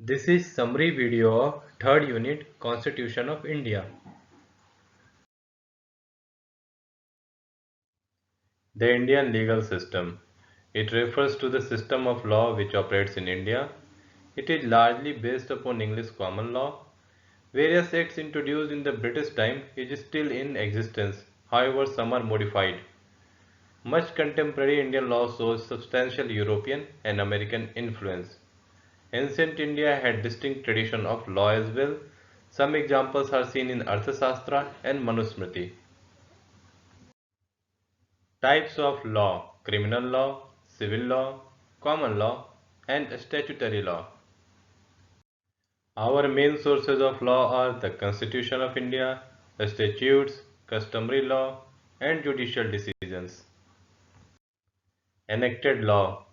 This is summary video of third unit Constitution of India. The Indian legal system. It refers to the system of law which operates in India. It is largely based upon English common law. Various acts introduced in the British time is still in existence, however some are modified. Much contemporary Indian law shows substantial European and American influence. Ancient India had distinct tradition of law as well. Some examples are seen in Arthashastra and Manusmriti. Types of law: criminal law, civil law, common law, and statutory law. Our main sources of law are the Constitution of India, statutes, customary law, and judicial decisions. Enacted law.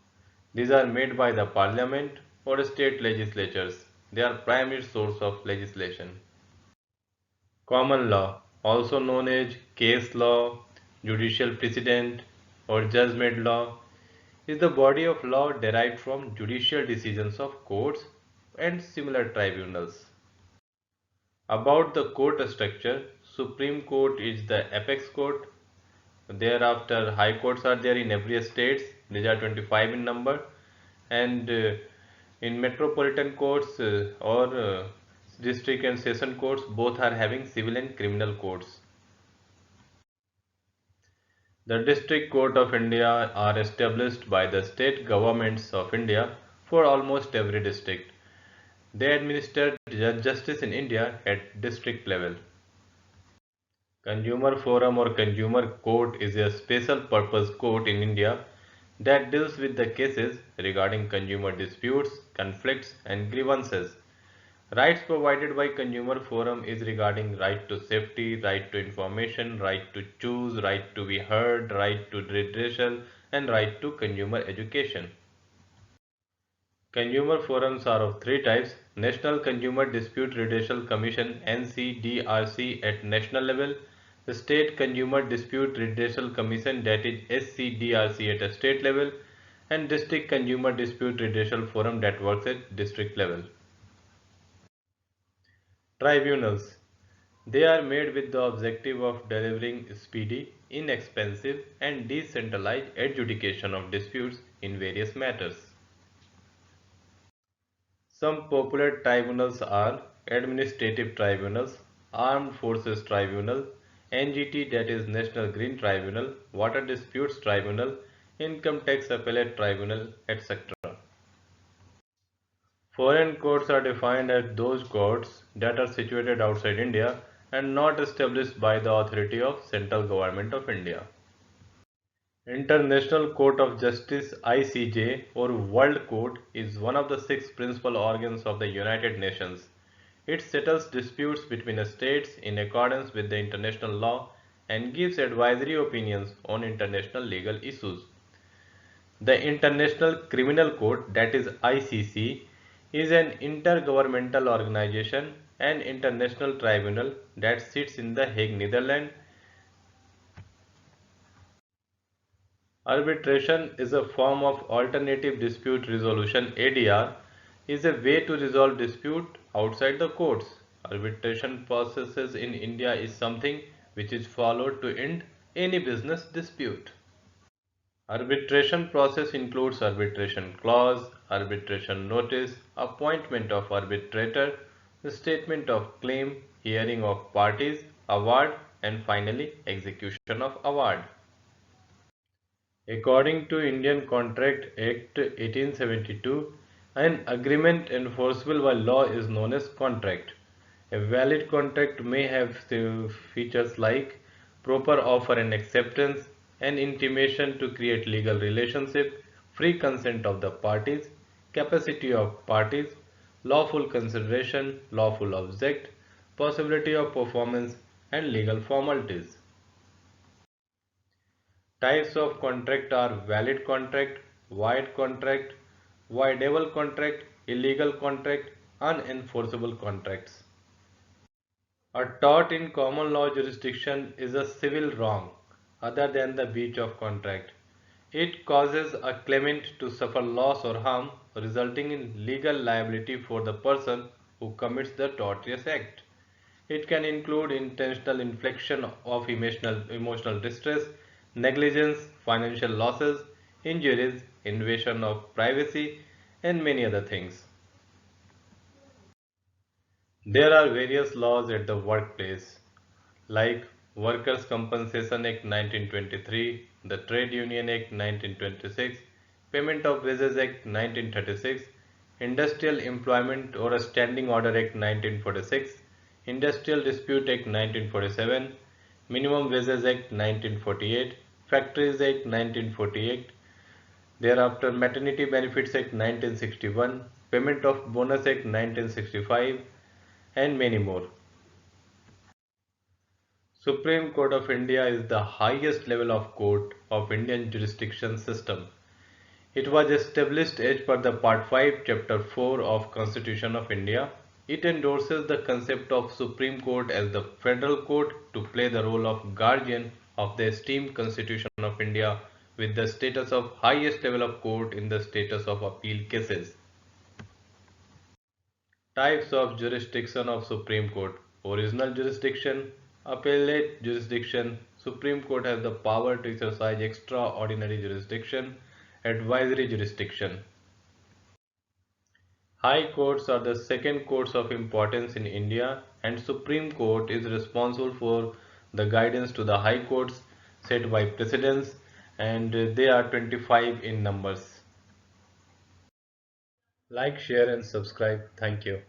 These are made by the parliament or state legislatures. They are primary source of legislation. Common law, also known as case law, judicial precedent, or judgment law, is the body of law derived from judicial decisions of courts and similar tribunals. About the court structure, Supreme Court is the apex court. Thereafter, high courts are there in every state. These are 25 in number. And in metropolitan courts or district and session courts, both are having civil and criminal courts. The District Court of India are established by the state governments of India for almost every district. They administer justice in India at district level. Consumer Forum or Consumer Court is a special purpose court in India that deals with the cases regarding consumer disputes, conflicts and grievances. Rights provided by Consumer Forum is regarding right to safety, right to information, right to choose, right to be heard, right to redressal, and right to consumer education. Consumer forums are of three types: National Consumer Dispute Redressal Commission NCDRC at national level, the State Consumer Dispute Redressal Commission, that is SCDRC, at a state level, and District Consumer Dispute Redressal Forum that works at district level. Tribunals. They are made with the objective of delivering speedy, inexpensive, and decentralized adjudication of disputes in various matters. Some popular tribunals are Administrative Tribunals, Armed Forces Tribunal, NGT, that is National Green Tribunal, Water Disputes Tribunal, Income Tax Appellate Tribunal, etc. Foreign courts are defined as those courts that are situated outside India and not established by the authority of Central Government of India. International Court of Justice (ICJ) or World Court is one of the six principal organs of the United Nations. It settles disputes between states in accordance with the international law and gives advisory opinions on international legal issues. The International Criminal Court, that is ICC, is an intergovernmental organization and international tribunal that sits in The Hague, Netherlands. Arbitration is a form of alternative dispute resolution. ADR is a way to resolve dispute outside the courts. Arbitration processes in India is something which is followed to end any business dispute. Arbitration process includes arbitration clause, arbitration notice, appointment of arbitrator, statement of claim, hearing of parties, award, and finally execution of award. According to Indian Contract Act 1872, an agreement enforceable by law is known as contract. A valid contract may have features like proper offer and acceptance, an intimation to create legal relationship, free consent of the parties, capacity of parties, lawful consideration, lawful object, possibility of performance, and legal formalities. Types of contract are valid contract, void contract, voidable contract, illegal contract, unenforceable contracts. A tort in common law jurisdiction is a civil wrong other than the breach of contract. It causes a claimant to suffer loss or harm resulting in legal liability for the person who commits the tortious act. It can include intentional infliction of emotional distress, negligence, financial losses, injuries, invasion of privacy, and many other things. There are various laws at the workplace, like Workers' Compensation Act 1923, the Trade Union Act 1926, Payment of Wages Act 1936, Industrial Employment or a Standing Order Act 1946, Industrial Dispute Act 1947, Minimum Wages Act 1948, Factories Act 1948, thereafter Maternity Benefits Act 1961, Payment of Bonus Act 1965, and many more. Supreme Court of India is the highest level of court of Indian jurisdiction system. It was established as per the Part 5, Chapter 4 of Constitution of India. It endorses the concept of Supreme Court as the federal court to play the role of guardian of the esteemed Constitution of India with the status of highest level of court in the status of appeal cases. Types of jurisdiction of Supreme Court: original jurisdiction, appellate jurisdiction. Supreme Court has the power to exercise extraordinary jurisdiction, advisory jurisdiction. High courts are the second courts of importance in India, and Supreme Court is responsible for the guidance to the high courts set by precedents, and they are 25 in numbers. Like, share and subscribe. Thank you.